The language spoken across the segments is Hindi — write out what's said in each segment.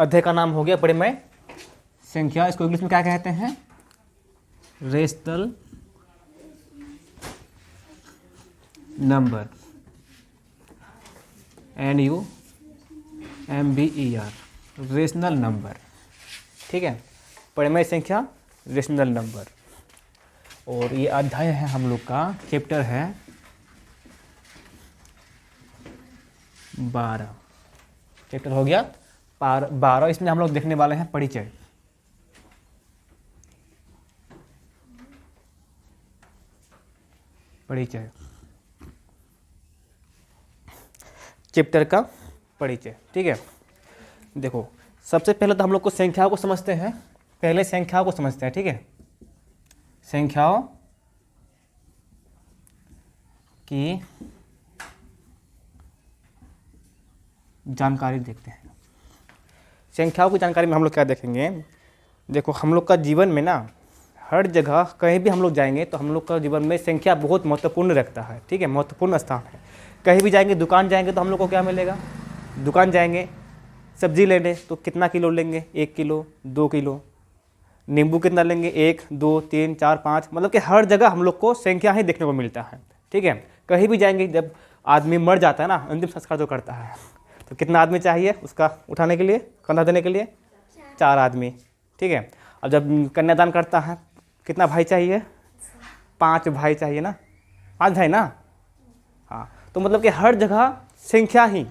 अध्याय का नाम हो गया परिमेय संख्या। इसको इंग्लिश में क्या कहते हैं? Rational number, NUMBER, rational number. ठीक है, परिमेय संख्या, रेशनल नंबर। और ये अध्याय है हम लोग का, चैप्टर है 12। चैप्टर हो गया 12। इसमें हम लोग देखने वाले हैं परिचय। परिचय, चैप्टर का परिचय। ठीक है, देखो सबसे पहले तो हम लोग को संख्याओं को समझते हैं। पहले संख्याओं को समझते हैं। ठीक है, संख्याओं की जानकारी देखते हैं। संख्याओं की जानकारी में हम लोग क्या देखेंगे? देखो हम लोग का जीवन में ना, हर जगह कहीं भी हम लोग जाएंगे तो हम लोग का जीवन में संख्या बहुत महत्वपूर्ण रखता है। ठीक है, महत्वपूर्ण स्थान है। कहीं भी जाएंगे, दुकान जाएंगे तो हम लोग को क्या मिलेगा? दुकान जाएंगे सब्जी लेने तो कितना किलो लेंगे? 1 किलो, 2 किलो। नींबू कितना लेंगे? 1, 2, 3, 4, 5। मतलब कि हर जगह हम लोग को संख्या ही देखने को मिलता है। ठीक है, कहीं भी जाएंगे, जब आदमी मर जाता है ना, अंतिम संस्कार जो करता है, तो कितना आदमी चाहिए उसका उठाने के लिए, कंधा देने के लिए? 4 आदमी। ठीक है, अब जब कन्यादान करता है कितना भाई चाहिए? 5 भाई चाहिए ना, 5 भाई ना। हाँ, तो मतलब कि हर जगह संख्या ही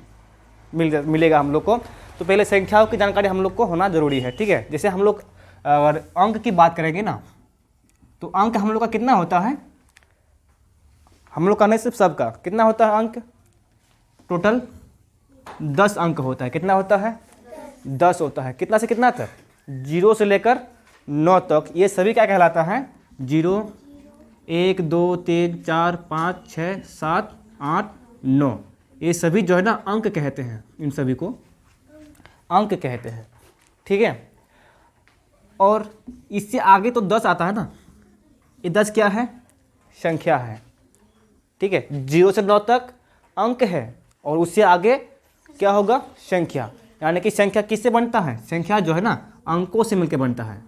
मिलेगा हम लोग को। तो पहले संख्याओं की जानकारी हम लोग को होना जरूरी है। ठीक है, जैसे हम लोग अगर अंक की बात करेंगे ना, तो अंक हम लोग का कितना होता है? हम लोग का नहीं, सिर्फ सबका कितना होता है अंक? टोटल 10 अंक होता है। कितना होता है? 10 होता है। कितना से कितना तक? 0 से लेकर 9 तक। ये सभी क्या कहलाता है? 0, 1, 2, 3, 4, 5, 6, 7, 8, 9। ये सभी जो है ना अंक कहते हैं। इन सभी को अंक कहते हैं। ठीक है, और इससे आगे तो 10 आता है ना। ये 10 क्या है? संख्या है। ठीक है, 0 से 9 तक अंक है, और उससे आगे क्या होगा? संख्या। यानी कि संख्या किससे बनता है? संख्या जो है ना अंकों से मिलकर बनता है।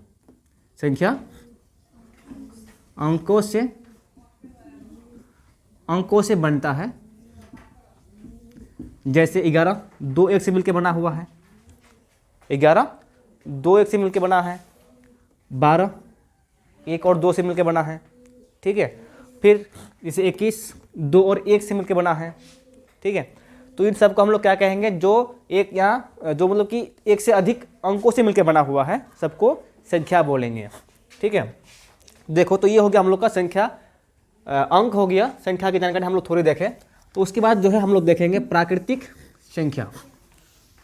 संख्या अंकों से बनता है। जैसे 11 2 1 से मिलकर बना हुआ है। 11 2 1 से मिलकर बना है। 12 1 और 2 से मिलकर बना है। ठीक है, फिर जैसे 21 2 और 1 से मिलकर बना है। ठीक है, तो इन सब को हम लोग क्या कहेंगे? जो एक यहाँ जो मतलब कि एक से अधिक अंकों से मिलकर बना हुआ है, सबको संख्या बोलेंगे। ठीक है, देखो तो ये हो गया हम लोग का संख्या, अंक हो गया। संख्या की जानकारी हम लोग थोड़ी देखें, तो उसके बाद जो है हम लोग देखेंगे प्राकृतिक संख्या।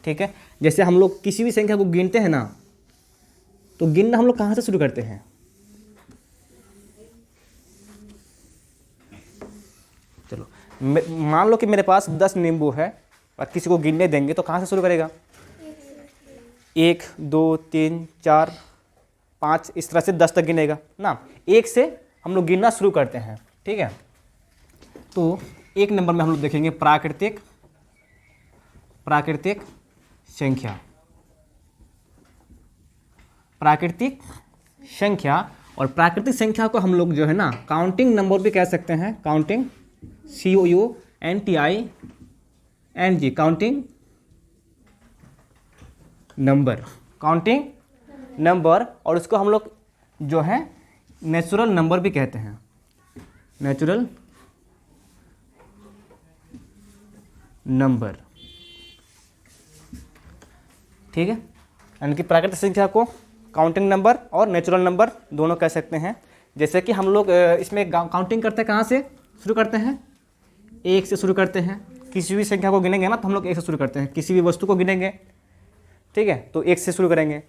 ठीक है, जैसे हम लोग किसी भी संख्या को गिनते हैं ना, तो गिनना हम लोग कहाँ से शुरू करते हैं? चलो मान लो कि मेरे पास 10 नींबू है और किसी को गिनने देंगे तो कहाँ से शुरू करेगा? 1, 2, 3, 4, 5, इस तरह से 10 तक गिनेगा ना। 1 से हम लोग गिनना शुरू करते हैं। ठीक है, तो 1 नंबर में हम लोग देखेंगे प्राकृतिक संख्या। प्राकृतिक संख्या, और प्राकृतिक संख्या को हम लोग जो है ना काउंटिंग नंबर भी कह सकते हैं। Counting, COUNTING, counting number. और उसको हम लोग जो है नेचुरल नंबर भी कहते हैं। Natural number. ठीक है, यानी कि प्राकृतिक संख्या को काउंटिंग नंबर और नेचुरल नंबर दोनों कह सकते हैं। जैसे कि हम लोग इसमें काउंटिंग करते हैं, कहाँ से शुरू करते हैं? 1 से शुरू करते हैं। किसी भी संख्या को गिनेंगे ना तो हम लोग 1 से शुरू करते हैं। किसी भी वस्तु को गिनेंगे, ठीक है, तो 1 से शुरू करेंगे।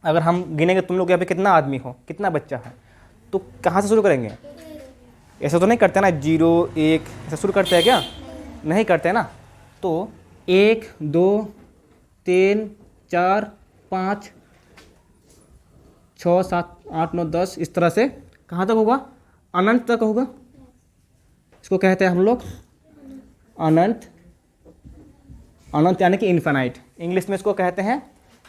अगर हम गिनेंगे तुम लोग यहाँ पे कितना आदमी हो, कितना बच्चा है, तो कहाँ से शुरू करेंगे? ऐसा तो नहीं करते ना 0 1 ऐसा शुरू करते हैं क्या? नहीं करते ना। तो 1 2 3 4 5 6 7 8 9 10 इस तरह से कहाँ तक होगा? अनंत तक होगा। इसको कहते हैं हम लोग अनंत यानी कि इन्फिनाइट। इंग्लिश में इसको कहते हैं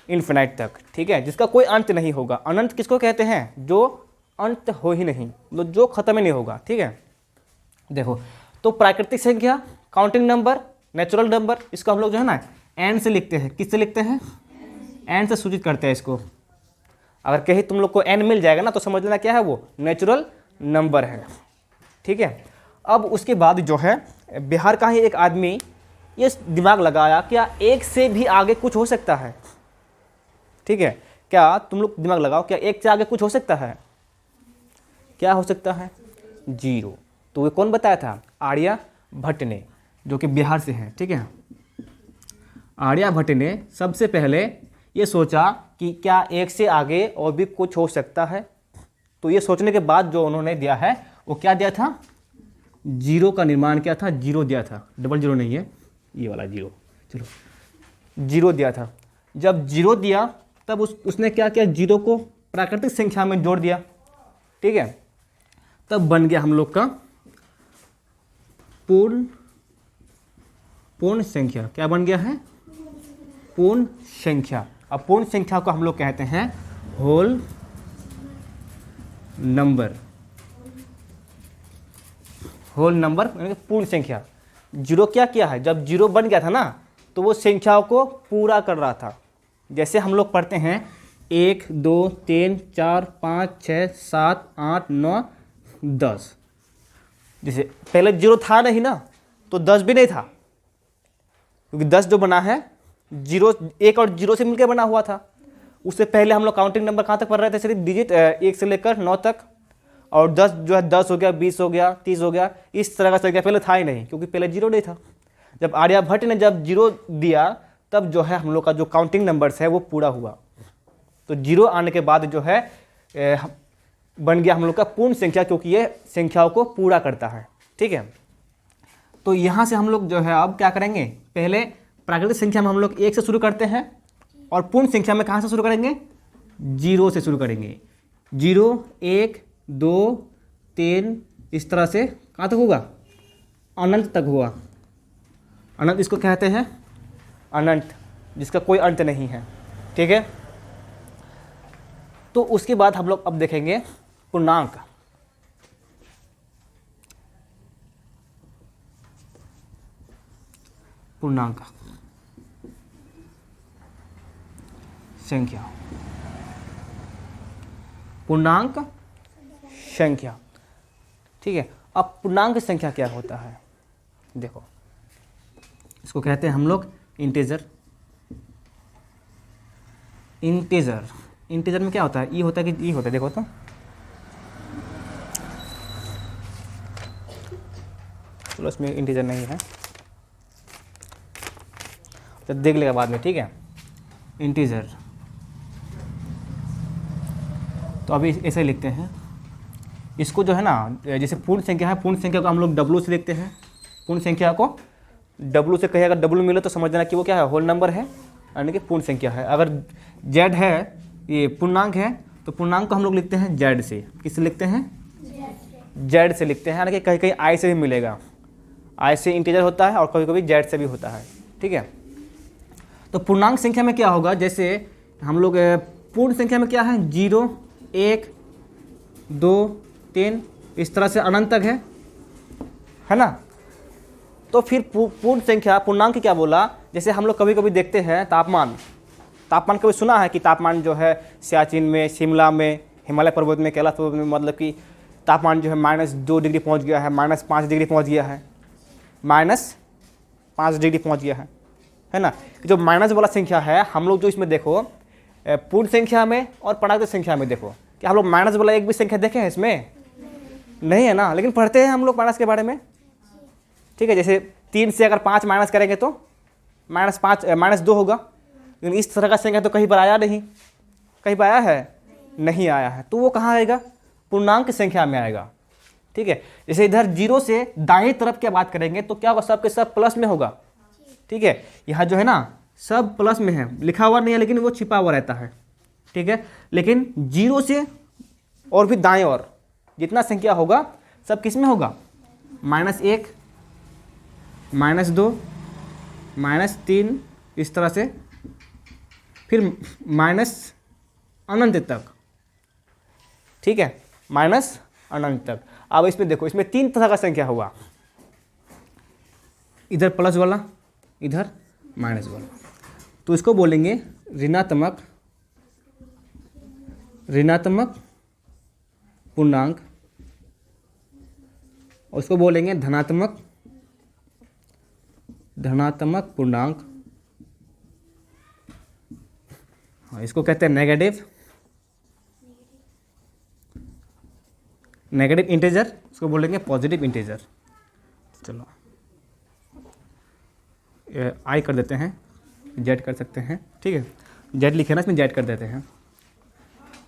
इन्फिनाइट तक, ठीक है, जिसका कोई अंत नहीं होगा। अनंत किसको कहते हैं? जो अंत हो ही नहीं, मतलब जो खत्म ही नहीं होगा, ठीक है। देखो, तो प्राकृतिक संख्या, काउंटिंग नंबर, नेचुरल नंबर, इसको हम लोग जो है ना एन से लिखते हैं। किससे लिखते हैं? एन से सूचित करते हैं इसको। अगर कहीं तुम लोग को एन मिल जाएगा ना तो समझ लेना क्या है, वो नेचुरल नंबर है, ठीक है। अब उसके बाद जो है बिहार का ही एक आदमी ये दिमाग लगाया, क्या एक से भी आगे कुछ हो सकता है? ठीक है, क्या तुम लोग दिमाग लगाओ, क्या एक से आगे कुछ हो सकता है? क्या हो सकता है? 0। तो ये कौन बताया था? आर्यभट्ट ने, जो कि बिहार से है, ठीक है। आर्यभट्ट ने सबसे पहले ये सोचा कि क्या एक से आगे और भी कुछ हो सकता है। तो ये सोचने के बाद जो उन्होंने दिया है वो क्या दिया था? 0 का निर्माण किया था, 0 दिया था, 00 नहीं है, ये वाला 0, चलो 0 दिया था। जब 0 दिया तब उसने क्या किया? 0 को प्राकृतिक संख्या में जोड़ दिया, ठीक है। तब बन गया हम लोग का पूर्ण संख्या। क्या बन गया है? पूर्ण संख्या। अब पूर्ण संख्या को हम लोग कहते हैं होल नंबर। होल नंबर यानी कि पूर्ण संख्या। 0 क्या किया है? जब 0 बन गया था ना तो वो संख्याओं को पूरा कर रहा था। जैसे हम लोग पढ़ते हैं 1 2 3 4 5 6 7 8 9 10। जैसे पहले 0 था नहीं ना तो 10 भी नहीं था, क्योंकि 10 जो बना है 0 1 और 0 से मिलकर बना हुआ था। उससे पहले हम लोग काउंटिंग नंबर कहाँ तक पढ़ रहे थे? सिर्फ डिजिट 1 से लेकर 9 तक। और 10 जो है 10 हो गया, 20 हो गया, 30 हो गया, इस तरह का संख्या पहले था ही नहीं, क्योंकि पहले 0 नहीं था। जब आर्यभट्ट ने जब 0 दिया तब जो है हम लोग का जो काउंटिंग नंबर्स है वो पूरा हुआ। तो 0 आने के बाद जो है बन गया हम लोग का पूर्ण संख्या, क्योंकि ये संख्याओं को पूरा करता है, ठीक है। तो यहाँ से हम लोग जो है अब क्या करेंगे? पहले प्राकृतिक संख्या में हम लोग 1 से शुरू करते हैं और पूर्ण संख्या में कहाँ से शुरू करेंगे? 0 से शुरू करेंगे। 0 1 2 3 इस तरह से कहाँ तक होगा? अनंत तक हुआ। अनंत इसको कहते हैं अनंत, जिसका कोई अंत नहीं है, ठीक है। तो उसके बाद हम लोग अब देखेंगे पूर्णांक। पूर्णांक संख्या, पूर्णांक संख्या, ठीक है। अब पूर्णांक संख्या क्या होता है? देखो, इसको कहते हैं हम लोग इंटीजर। इंटीजर, इंटीजर में क्या होता है? ई होता है कि ई होता है? देखो तो, चलो इसमें इंटीजर नहीं है तो देख लेगा बाद में, ठीक है। इंटीजर तो अभी ऐसे ही लिखते हैं इसको, जो है ना, जैसे पूर्ण संख्या है, पूर्ण संख्या को हम लोग W से लिखते हैं। पूर्ण संख्या को W से कहे, अगर W मिले तो समझ लेना कि वो क्या है? होल नंबर है, यानी कि पूर्ण संख्या है। अगर Z है, ये पूर्णांक है, तो पूर्णांक को हम लोग लिखते हैं Z से। किससे लिखते हैं? Z से लिखते हैं, यानी कि कहीं कहीं I से भी मिलेगा। I से इंटीजर होता है और कभी कभी Z से भी होता है, ठीक है। तो पूर्णांक संख्या में क्या होगा? जैसे हम लोग पूर्ण संख्या में क्या है? 0 1 2 3 इस तरह से अनंत तक है ना। तो फिर पूर्ण संख्या, पूर्णांक क्या बोला? जैसे हम लोग कभी कभी देखते हैं तापमान। तापमान कभी सुना है कि तापमान जो है सियाचिन में, शिमला में, हिमालय पर्वत में, कैलाश पर्वत में, मतलब कि तापमान जो है -2 डिग्री पहुंच गया है, -5 डिग्री पहुंच गया है, -5 डिग्री पहुंच गया है ना। जो माइनस वाला संख्या है, हम लोग जो इसमें देखो पूर्ण संख्या में और प्राकृतिक संख्या में देखो, क्या हम लोग माइनस वाला एक भी संख्या देखे हैं इसमें? नहीं है ना, लेकिन पढ़ते हैं हम लोग माइनस के बारे में, ठीक है। जैसे 3 से अगर 5 माइनस करेंगे तो -2 होगा, लेकिन इस तरह का संख्या तो कहीं पर आया नहीं। कहीं पर आया है? नहीं आया है। तो वो कहाँ आएगा? पूर्णांक संख्या में आएगा, ठीक है। जैसे इधर 0 से दाएं तरफ की बात करेंगे तो क्या होगा? सब के सब प्लस में होगा, ठीक है। यहाँ जो है ना सब प्लस में है, लिखा हुआ नहीं है लेकिन वो छिपा हुआ रहता है, ठीक है। लेकिन 0 से और भी दाएं और जितना संख्या होगा सब किस में होगा? -1 -2 -3 इस तरह से फिर माइनस अनंत तक, ठीक है, माइनस अनंत तक। अब इसमें देखो, इसमें 3 तरह का संख्या हुआ, इधर प्लस वाला, इधर माइनस वाला, तो इसको बोलेंगे ऋणात्मक पूर्णांक, और उसको बोलेंगे धनात्मक पूर्णांक, हाँ, इसको कहते हैं नेगेटिव इंटीजर, इसको बोलेंगे पॉजिटिव इंटीजर। चलो आई कर देते हैं, जेड कर सकते हैं, ठीक है, जेड लिखे ना, इसमें जेड कर देते हैं,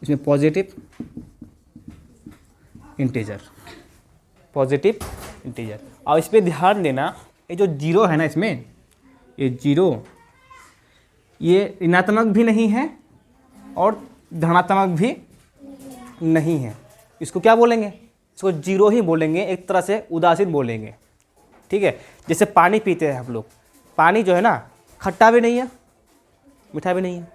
इसमें पॉजिटिव इंटीजर। और इस पर ध्यान देना, ये जो जीरो है ना, इसमें ये जीरो, ये ऋणात्मक भी नहीं है और धनात्मक भी नहीं है। इसको क्या बोलेंगे? इसको जीरो ही बोलेंगे, एक तरह से उदासीन बोलेंगे, ठीक है। जैसे पानी पीते हैं हम लोग, पानी जो है ना, खट्टा भी नहीं है, मीठा भी नहीं है,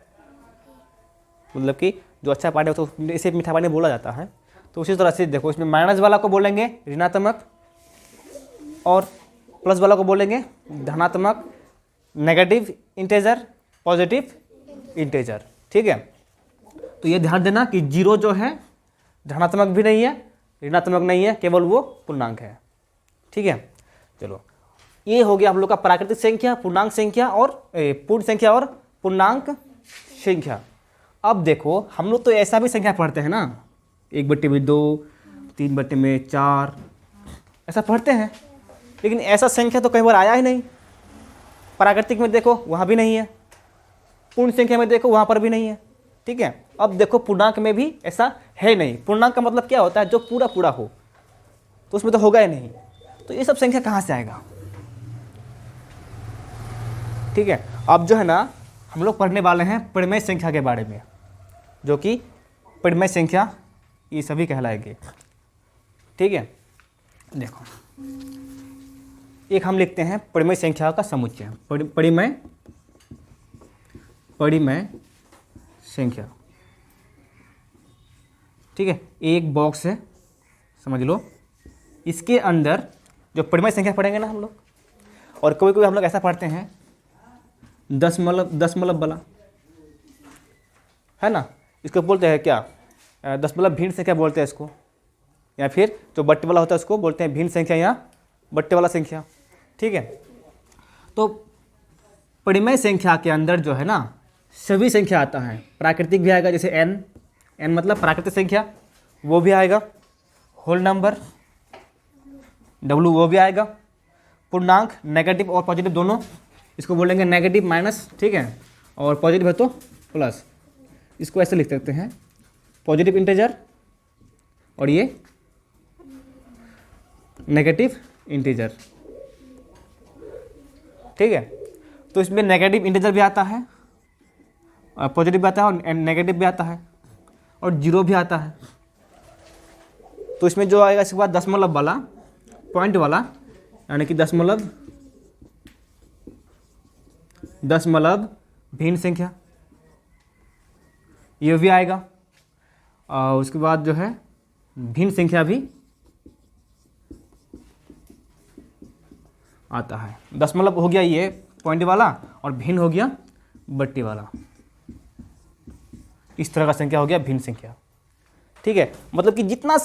मतलब कि जो अच्छा पानी हो तो इसे मीठा पानी बोला जाता है। तो उसी तरह से देखो, इसमें माइनस वाला को बोलेंगे ऋणात्मक और प्लस वाला को बोलेंगे धनात्मक, नेगेटिव इंटीजर, पॉजिटिव इंटीजर, ठीक है। तो ये ध्यान देना कि जीरो जो है धनात्मक भी नहीं है, ऋणात्मक नहीं है, केवल वो पूर्णांक है, ठीक है। चलो, ये हो गया हम लोग का प्राकृतिक संख्या, पूर्णांक संख्या और पूर्ण संख्या और पूर्णांक संख्या। अब देखो, हम लोग तो ऐसा भी संख्या पढ़ते हैं ना, 1/2, 3/4, ऐसा पढ़ते हैं, लेकिन ऐसा संख्या तो कई बार आया ही नहीं। प्राकृतिक में देखो वहाँ भी नहीं है, पूर्ण संख्या में देखो वहाँ पर भी नहीं है, ठीक है। अब देखो पूर्णांक में भी ऐसा है नहीं। पूर्णांक का मतलब क्या होता है? जो पूरा पूरा हो, तो उसमें तो होगा ही नहीं। तो ये सब संख्या कहाँ से आएगा? ठीक है, अब जो है ना, हम लोग पढ़ने वाले हैं परिमेय संख्या के बारे में, जो कि परिमेय संख्या ये सभी कहलाएंगे, ठीक है। देखो, एक हम लिखते हैं परिमेय संख्या का समुच्चय, परिमेय संख्या, ठीक है। एक बॉक्स है, समझ लो, इसके अंदर जो परिमेय संख्या पढ़ेंगे ना हम लोग, और कभी कभी हम लोग ऐसा पढ़ते हैं दशमलव वाला, है ना, इसको बोलते हैं क्या, दशमलव भिन्न संख्या बोलते हैं इसको, या फिर जो बट्टे वाला होता है उसको बोलते हैं भिन्न संख्या या बट्टे वाला संख्या, ठीक है। तो परिमेय संख्या के अंदर जो है ना, सभी संख्या आता है। प्राकृतिक भी आएगा, जैसे n मतलब प्राकृतिक संख्या, वो भी आएगा। होल नंबर w, वो भी आएगा। पूर्णांक नेगेटिव और पॉजिटिव दोनों, इसको बोलेंगे नेगेटिव माइनस, ठीक है, और पॉजिटिव है तो प्लस। इसको ऐसे लिख सकते हैं, पॉजिटिव इंटीजर और ये नेगेटिव इंटीजर, ठीक है। तो इसमें नेगेटिव इंटीजर भी आता है, पॉजिटिव भी आता है, और नेगेटिव भी आता है, और जीरो भी आता है। तो इसमें जो आएगा इसके बाद दशमलव वाला, पॉइंट वाला, यानी कि दशमलव भिन्न संख्या, ये भी आएगा। और उसके बाद जो है भिन्न संख्या भी आता है। दशमलव हो गया ये पॉइंट वाला, और भिन्न हो गया बट्टी वाला। इस तरह का संख्या हो गया भिन्न संख्या, ठीक है। मतलब कि जितना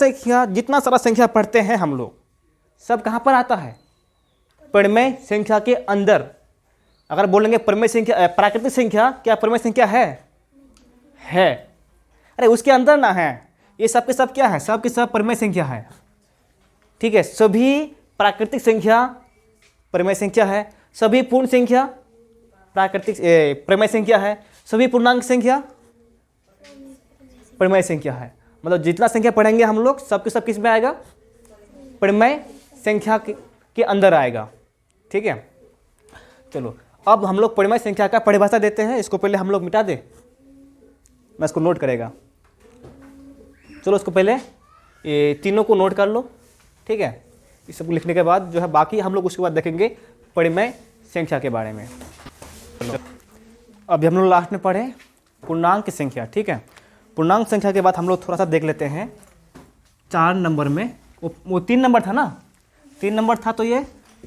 सारा संख्या पढ़ते हैं हम लोग, सब कहाँ पर आता है? परिमेय संख्या के अंदर। अगर बोलेंगे परिमेय संख्या, प्राकृतिक संख्या क्या परिमेय संख्या है? अरे उसके अंदर ना है, ये सब के सब क्या है? सब के सब परिमेय संख्या है, ठीक है। सभी प्राकृतिक संख्या परिमेय संख्या है, सभी पूर्ण संख्या प्राकृतिक परिमेय संख्या है, सभी पूर्णांक संख्या परिमेय संख्या है। मतलब जितना संख्या पढ़ेंगे हम लोग, सब के सब किस में आएगा? परिमेय संख्या के अंदर आएगा, ठीक है। चलो, अब हम लोग परिमेय संख्या का परिभाषा देते हैं। इसको पहले हम लोग मिटा दें, मैं इसको नोट करेगा। चलो, इसको पहले ये तीनों को नोट कर लो, ठीक है। इस सब लिखने के बाद जो है बाकी हम लोग उसके बाद देखेंगे परिमेय संख्या के बारे में। चलो, अभी हम लोग लास्ट में पढ़े पूर्णांक संख्या, ठीक है। पूर्णांक संख्या के बाद हम लोग थोड़ा सा देख लेते हैं 4 नंबर में, वो 3 नंबर था ना, 3 नंबर था, तो ये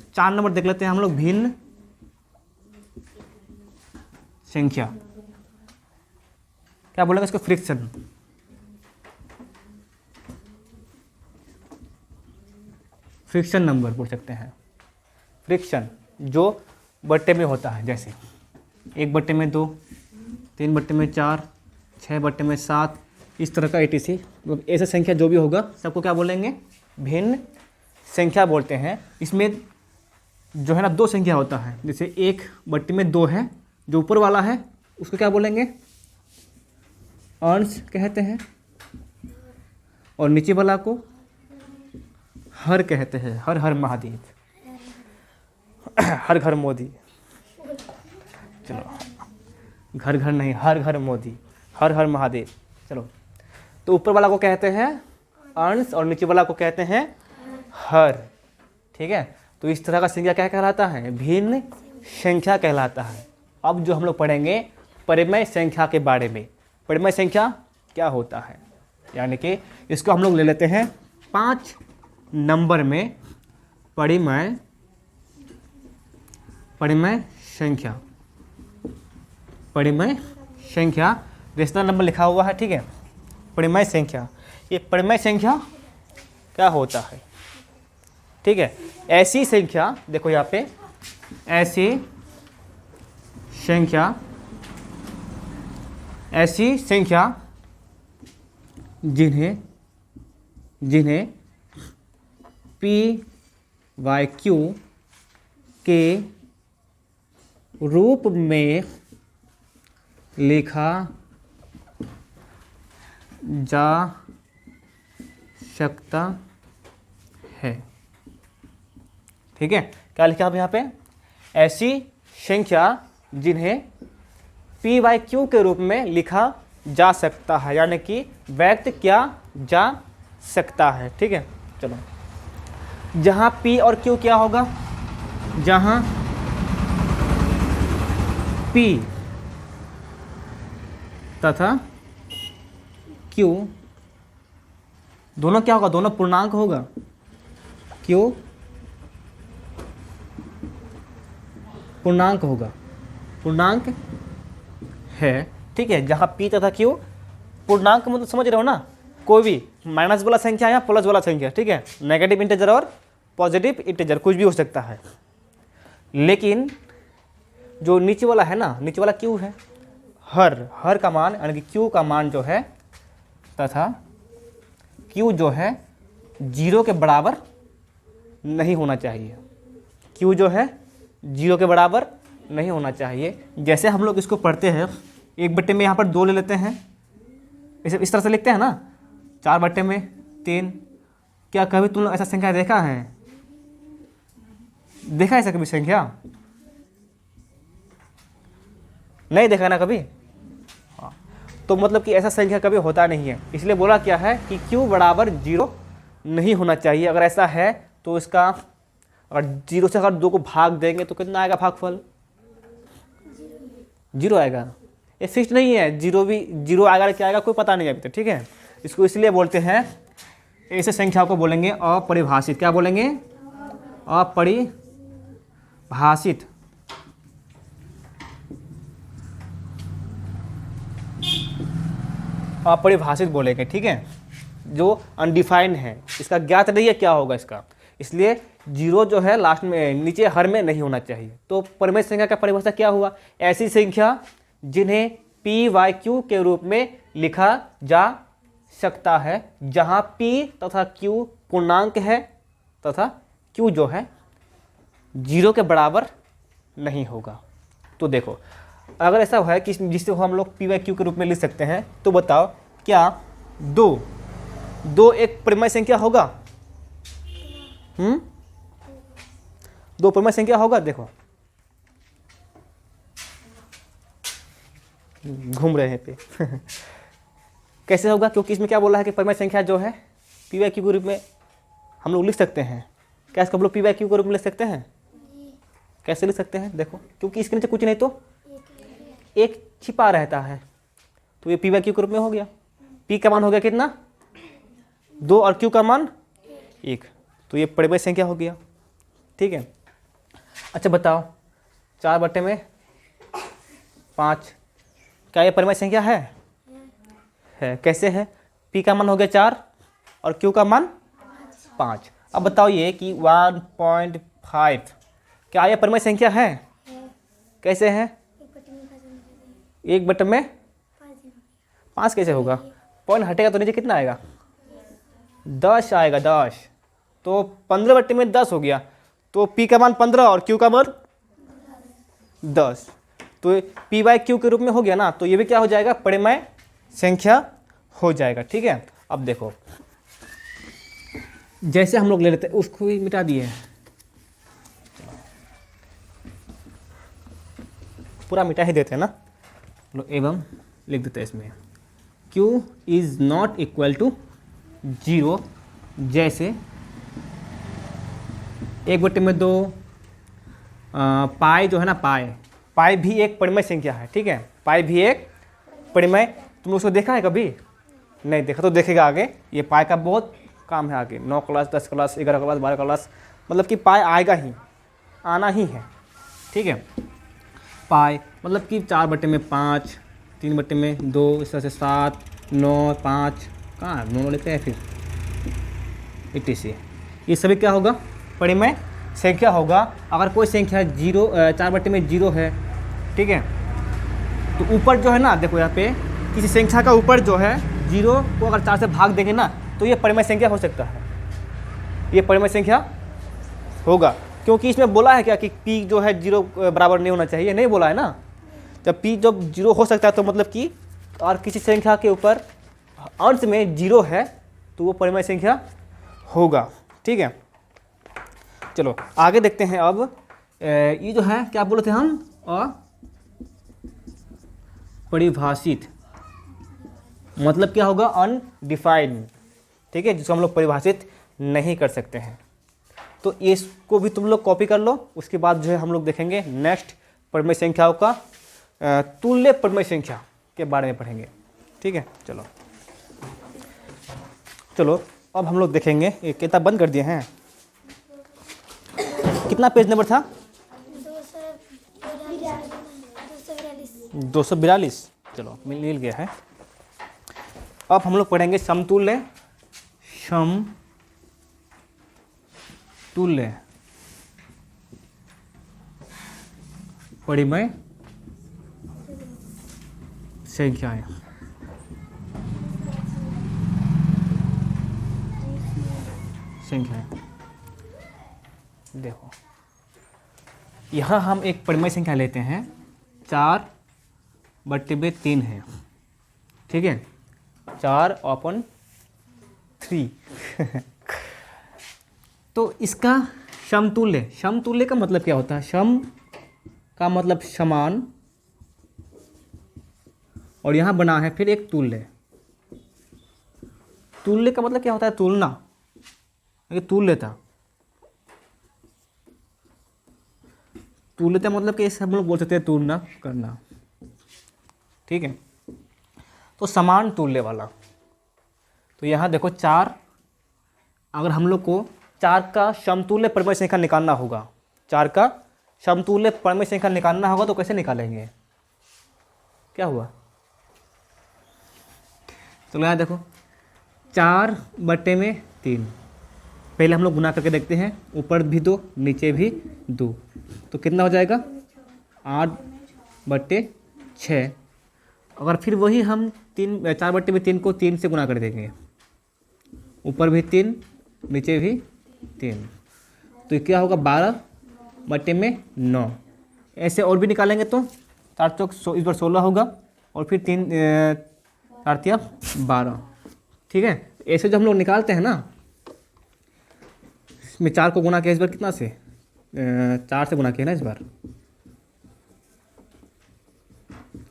4 नंबर देख लेते हैं हम लोग। भिन्न संख्या, क्या बोलेंगे इसको, फ्रिक्शन। फ्रिक्शन नंबर बोल सकते हैं। फ्रिक्शन जो बट्टे में होता है, जैसे 1/2, 3/4, 6/7, इस तरह का etc, मतलब ऐसा संख्या जो भी होगा सबको क्या बोलेंगे, भिन्न संख्या बोलते हैं। इसमें जो है ना 2 संख्या होता है, जैसे 1/2 है, जो ऊपर वाला है उसको क्या बोलेंगे, अंश कहते हैं, और नीचे वाला को हर कहते हैं। हर हर महादेव, हर घर मोदी, चलो घर घर नहीं, हर घर मोदी, हर हर महादेव। चलो, तो ऊपर वाला को कहते हैं अंश और नीचे वाला को कहते हैं हर, ठीक है। तो इस तरह का संख्या क्या कहलाता है, भिन्न संख्या कहलाता है। अब जो हम लोग पढ़ेंगे परिमेय संख्या के बारे में। परिमेय संख्या क्या होता है, यानी कि इसको हम लोग ले लेते हैं 5 नंबर में। परिमेय संख्या, परिमेय संख्या, रेशनल नंबर लिखा हुआ है, ठीक है। परिमेय संख्या, ये परिमेय संख्या क्या होता है, ठीक है। ऐसी संख्या, देखो यहाँ पे, ऐसी संख्या जिन्हें PYQ के रूप में लिखा जा सकता है, ठीक है। क्या लिखा है यहाँ पे, ऐसी संख्या जिन्हें PYQ के रूप में लिखा जा सकता है, यानी कि व्यक्त किया जा सकता है, ठीक है। चलो, जहाँ P और Q क्या होगा, जहाँ P तथा Q दोनों क्या होगा, दोनों पूर्णांक होगा। Q पूर्णांक होगा, पूर्णांक है, ठीक है। जहाँ P तथा Q पूर्णांक, मतलब समझ रहे हो ना, कोई भी माइनस वाला संख्या या प्लस वाला संख्या, ठीक है। नेगेटिव इंटीजर और पॉजिटिव इंटीजर कुछ भी हो सकता है। लेकिन जो नीचे वाला है ना, नीचे वाला Q है, हर का मान, यानी कि Q का मान जो है तथा Q जो है 0 के बराबर नहीं होना चाहिए। Q जो है 0 के बराबर नहीं होना चाहिए। जैसे हम लोग इसको पढ़ते हैं, 1/में यहाँ पर 2 ले लेते हैं, इस तरह से लिखते हैं ना, 4/3। क्या कभी तुम लोग ऐसा संख्या देखा है, देखा ऐसा कभी संख्या, नहीं देखा ना कभी, हाँ। तो मतलब कि ऐसा संख्या कभी होता नहीं है, इसलिए बोला क्या है कि Q बराबर 0 नहीं होना चाहिए। अगर ऐसा है तो इसका, अगर 0 से अगर 2 को भाग देंगे तो कितना आएगा भागफल, 0 आएगा। ये फिक्स नहीं है, 0 आएगा क्या आएगा कोई पता नहीं है अभी तक, ठीक है। इसको इसलिए बोलते हैं, ऐसे संख्या को बोलेंगे अपरिभाषित। क्या बोलेंगे, अपरिभाषित। अपरिभाषित बोलेंगे, ठीक है, जो अनडिफाइंड है, इसका ज्ञात नहीं है क्या होगा इसका, इसलिए 0 जो है लास्ट में, नीचे हर में नहीं होना चाहिए। तो परिमेय संख्या का परिभाषा क्या हुआ, ऐसी संख्या जिन्हें PYQ के रूप में लिखा जा सकता है, जहां P तथा Q पूर्णांक है तथा Q जो है 0 के बराबर नहीं होगा। तो देखो, अगर ऐसा है कि जिससे हम लोग PYQ के रूप में लिख सकते हैं, तो बताओ क्या 2 एक परिमेय संख्या होगा, 2 परिमेय संख्या होगा। देखो घूम रहे हैं पे कैसे होगा, क्योंकि इसमें क्या बोला है कि परिमेय संख्या जो है PYQ के रूप में हम लोग लिख सकते हैं। क्या इसको हम लोग PYQ के रूप में लिख सकते हैं, कैसे लिख सकते हैं, देखो, क्योंकि इसके नीचे कुछ नहीं तो एक छिपा रहता है, तो ये पी बाई क्यू के रूप में हो गया। पी का मान हो गया कितना 2 और क्यू का मान 1, तो ये परिमेय संख्या हो गया। ठीक है, अच्छा बताओ 4/5 क्या ये परिमेय संख्या है? कैसे है? पी का मान हो गया 4 और क्यू का मान 5। अब बताओ ये कि 1.5 क्या ये परिमेय संख्या है? कैसे है? 1/5 कैसे होगा? पॉइंट हटेगा तो नीचे कितना आएगा? 10 आएगा, 10। तो 15/10 हो गया। तो पी का मान 15 और क्यू का मान 10, तो पी बाई क्यू के रूप में हो गया ना। तो ये भी क्या हो जाएगा? परिमेय संख्या हो जाएगा। ठीक है, अब देखो जैसे हम लोग ले लेते हैं, उसको भी मिटा दिए, पूरा मिटा ही देते हैं ना। लो एवं लिख देते हैं इसमें Q is not equal to 0, जैसे 1/2 पाई जो है ना, पाई भी एक परिमेय संख्या है। ठीक है, पाई भी एक परिमेय, तुमने उसको देखा है कभी? नहीं देखा तो देखेगा आगे। ये पाई का बहुत काम है आगे, 9 क्लास 10 क्लास 11 क्लास 12 क्लास, मतलब कि पाई आएगा ही, आना ही है। ठीक है, पाई मतलब कि 4/5, 3/2, इस तरह से 7, 9, 5, कहाँ 9 लेते हैं फिर etc। ये सभी क्या होगा? परिमेय संख्या होगा। अगर कोई संख्या 4/0 है, ठीक है, तो ऊपर जो है ना, देखो यहाँ पे किसी संख्या का ऊपर जो है 0 को अगर 4 से भाग देंगे ना, तो ये परिमेय संख्या हो सकता है, ये परिमेय संख्या होगा। क्योंकि इसमें बोला है क्या कि p जो है 0 बराबर नहीं होना चाहिए, नहीं बोला है ना। जब p जब 0 हो सकता है तो मतलब कि और किसी संख्या के ऊपर अंश में 0 है तो वो परिमेय संख्या होगा। ठीक है, चलो आगे देखते हैं। अब ये जो है क्या बोले थे हम? परिभाषित मतलब क्या होगा? अनडिफाइंड। ठीक है, जिसको हम लोग परिभाषित नहीं कर सकते हैं। तो इसको भी तुम लोग कॉपी कर लो। उसके बाद जो है हम लोग देखेंगे नेक्स्ट परिमेय संख्याओं का तुल्य परिमेय संख्या के बारे में पढ़ेंगे। ठीक है, चलो अब हम लोग देखेंगे। ये किताब बंद कर दिए हैं। कितना पेज नंबर था? 242। चलो मिल गया है। अब हम लोग पढ़ेंगे समतुल्य परिमेय संख्याएं। देखो यहाँ हम एक परिमेय संख्या लेते हैं, 4/3 है। ठीक है, 4/3 तो इसका समतुल्य का मतलब क्या होता है? सम का मतलब समान, और यहाँ बना है फिर एक तुल्य का मतलब क्या होता है? तुलना, तुल्यता मतलब कि इसे हम लोग बोल सकते हैं तुलना करना। ठीक है, तो समान तुल्य वाला। तो यहाँ देखो 4, अगर हम लोग को 4 का समतुल्य परिमेय संख्या निकालना होगा, 4 का समतुल्य परिमेय संख्या निकालना होगा, तो कैसे निकालेंगे? क्या हुआ? तो यहाँ देखो 4/3, पहले हम लोग गुना करके देखते हैं, ऊपर भी 2 नीचे भी 2, तो कितना हो जाएगा? 8/6। अगर फिर वही हम 4/3 को 3 से गुना कर देंगे, ऊपर भी 3 नीचे भी 3, तो क्या होगा? 12/9। ऐसे और भी निकालेंगे तो 4 चौक इस बार 16 होगा, और फिर 3 4 तिया 12। ठीक है, ऐसे जो हम लोग निकालते हैं ना, इसमें 4 को गुना किया इस बार कितना से? 4 से गुना किया ना इस बार,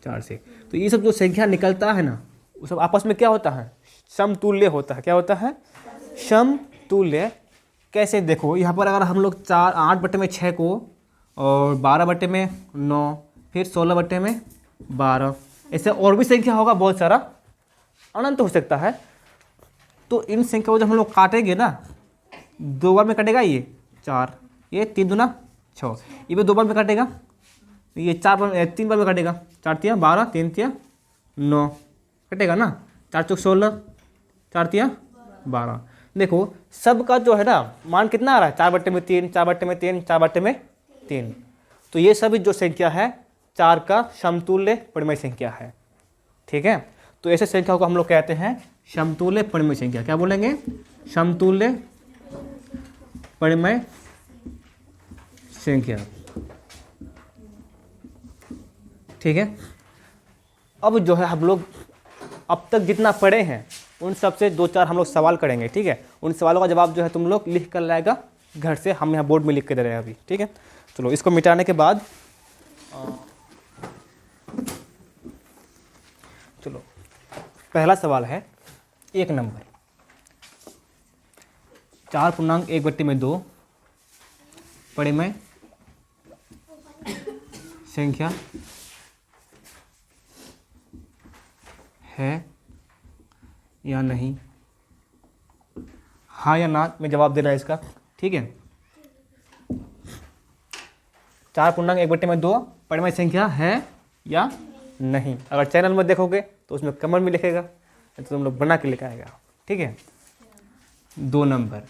4 से। तो ये सब जो संख्या निकलता है ना, वो सब आपस में क्या होता है? समतुल्य होता है। क्या होता है? समतुल्य। कैसे? देखो यहाँ पर अगर हम लोग 8/6 को और 12/9, फिर 16/12, ऐसे और भी संख्या होगा बहुत सारा, अनंत हो सकता है। तो इन संख्या को जब हम लोग काटेंगे ना, 2 बार में कटेगा ये 4, ये 3 दूना 6, ये भी 2 बार में कटेगा, ये 3 बार में कटेगा, 4 तिया 12, 3 तिया 9 कटेगा ना, 4 चौक 16, 4 तिया 12। देखो सबका जो है ना मान कितना आ रहा है, 4/3, 4/3, 4/3। तो ये सभी जो संख्या है 4 का समतुल्य परिमेय संख्या है। ठीक है, तो ऐसे संख्या को हम लोग कहते हैं समतुल्य परिमेय संख्या। क्या बोलेंगे? समतुल्य परिमेय संख्या। ठीक है, अब जो है हम लोग अब तक जितना पढ़े हैं उन सब से 2-4 हम लोग सवाल करेंगे। ठीक है, उन सवालों का जवाब जो है तुम लोग लिख कर लाएगा घर से, हम यहाँ बोर्ड में लिख के दे रहे हैं अभी। ठीक है, चलो इसको मिटाने के बाद चलो पहला सवाल है 1 नंबर, 4.1/2 परिमेय संख्या है या नहीं, हाँ या ना में जवाब देना है इसका। ठीक है, 4.1/2 परिमेय संख्या है या नहीं। अगर चैनल में देखोगे तो उसमें कमेंट में लिखेगा, तो तुम लोग बना के लिखा आएगा। ठीक है, 2 नंबर,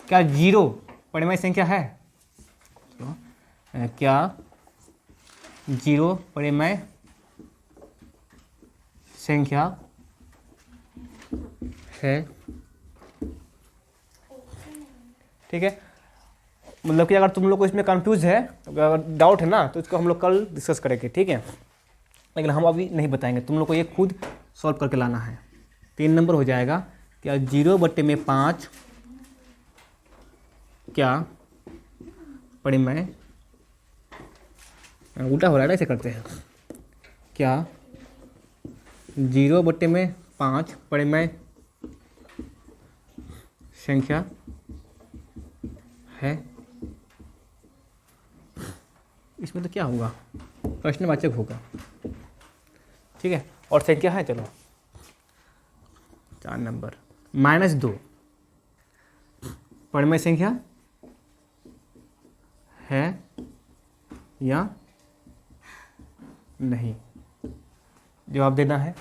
क्या 0 परिमेय संख्या है? तो, क्या 0 परिमेय संख्या है? ठीक है, मतलब कि अगर तुम लोग को इसमें कंफ्यूज है, अगर डाउट है ना, तो इसको हम लोग कल डिस्कस करेंगे। ठीक है, लेकिन हम अभी नहीं बताएंगे, तुम लोग को ये खुद सॉल्व करके लाना है। 3 नंबर हो जाएगा, क्या 0/5 क्या परिमेय, उल्टा हो रहा है ना, ऐसे करते हैं, क्या 0/5 परिमेय संख्या है? इसमें तो क्या होगा, प्रश्नवाचक होगा। ठीक है, और संख्या है, चलो 4 नंबर, -2 परिमेय संख्या है या नहीं, जवाब देना है।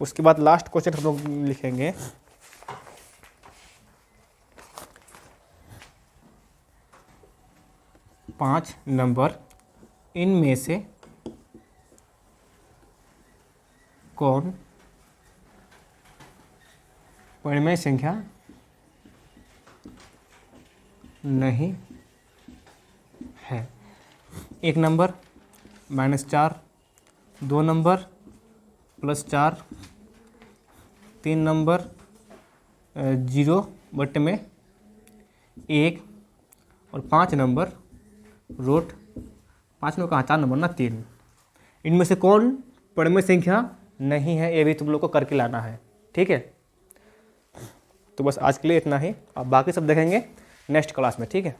उसके बाद लास्ट क्वेश्चन हम लोग लिखेंगे, पाँच नंबर, इनमें से कौन परिमेय संख्या नहीं है? 1 नंबर -4, 2 नंबर +4, 3 नंबर 0/1 और 5 नंबर रूट 5 में कहाँ, 4 नंबर ना 3। इनमें से कौन परिमेय संख्या नहीं है, ये भी तुम लोग को करके लाना है। ठीक है, तो बस आज के लिए इतना ही, अब बाकी सब देखेंगे नेक्स्ट क्लास में। ठीक है।